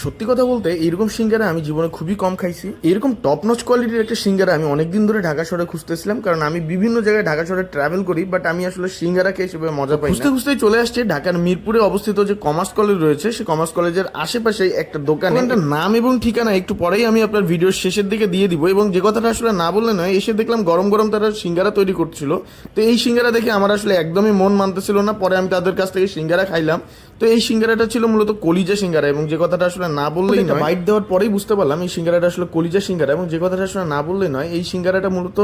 সত্যি কথা বলতে এইরকম সিঙ্গারা আমি জীবনে খুবই কম খাইছি। এরকম টপ নচ কোয়ালিটির একটা সিঙ্গারা আমি অনেকদিন ধরে ঢাকা শহরে খুঁজতেছিলাম, কারণ আমি বিভিন্ন জায়গায় ঢাকা শহরে ট্রাভেল করি, বাট আমি আসলে সিঙ্গারা খেয়ে সেভাবে মজা পাই না। খুঁজতে খুঁজতেই চলে আসছে ঢাকার মিরপুরে অবস্থিত যে কমার্স কলেজ রয়েছে, সেই কমার্স কলেজের আশেপাশে একটা দোকানে। নাম এবং ঠিকানা একটু পরেই আমি আপনার ভিডিওর শেষের দিকে দিয়ে দিব, এবং যে কথাটা আসলে না বললে নয়, এসে দেখলাম গরম গরম তারা সিঙ্গারা তৈরি করছিল। তো এই সিঙ্গারা দেখে আমার আসলে একদমই মন মানতেছিল না। পরে আমি তাদের কাছ থেকে সিঙ্গারা খাইলাম। তো এই সিঙ্গারাটা ছিল মূলত কলিজা সিঙ্গারা, এবং যে কথাটা আসলে না বললেই নয়, বাইট দেওয়ার পরেই বুঝতে পারলাম এই সিঙ্গারাটা আসলে কলিজা সিঙ্গারা, এবং যে কথাটা আসলে না বললেই নয়, এই সিঙ্গারাটা মূলত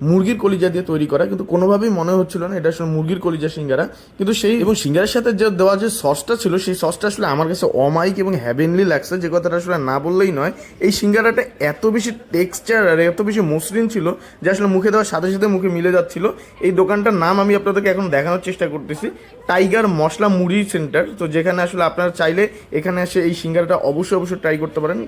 মুরগির কলিজা দিয়ে তৈরি করা, কিন্তু কোনোভাবেই মনে হচ্ছিল না এটা আসলে মুরগির কলিজা সিঙ্গারা। কিন্তু সেই এবং সিঙ্গারের সাথে যে দেওয়া যে সসটা ছিল, সেই সসটা আসলে আমার কাছে অমাইক এবং হ্যাভেনলি লাগছে, যে কথাটা আসলে না বললেই নয়। এই সিঙ্গারাটা এত বেশি টেক্সচার আর এত বেশি মসৃণ ছিল যে আসলে মুখে দেওয়ার সাথে সাথে মুখে মিলে যাচ্ছিল। এই দোকানটার নাম আমি আপনাদেরকে এখন দেখানোর চেষ্টা করতেছি, টাইগার মশলা মুড়ি সেন্টার। তো যেখানে আসলে আপনারা চাইলে এখানে এসে এই সিঙ্গারাটা অবশ্যই ট্রাই করতে পারেন।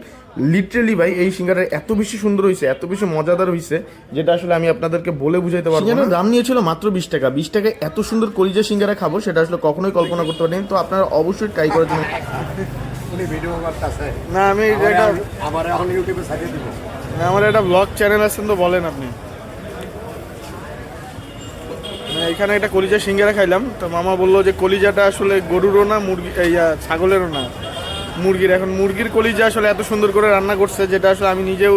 লিটারেলি ভাই, এই সিঙ্গারা এত বেশি সুন্দর হয়েছে, এত বেশি মজাদার হয়েছে, যেটা আসলে আমি আপনাদেরকে বলে বুঝাইতে পারবো না। দাম নিয়েছিল মাত্র 20 টাকা। 20 টাকায় এত সুন্দর কলিজা সিঙ্গারা খাবো, সেটা আসলে কখনোই কল্পনা করতে পারিনি। তো আপনারা অবশ্যই ট্রাই করার জন্য। না, আমি আমার একটা ব্লগ চ্যানেল আছেন, তো বলেন আপনি। এখানে একটা কলিজা সিঙ্গারা খাইলাম, তো মামা বললো যে কলিজাটা আসলে গরুরও না, মুরগি ছাগলেরও না, মুরগির। এখন মুরগির কলিজা আসলে এত সুন্দর করে রান্না করছে, যেটা আসলে আমি নিজেও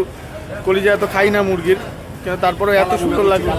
কলিজা এত খাই না মুরগির, কিন্তু তারপরে এত সুন্দর লাগলো।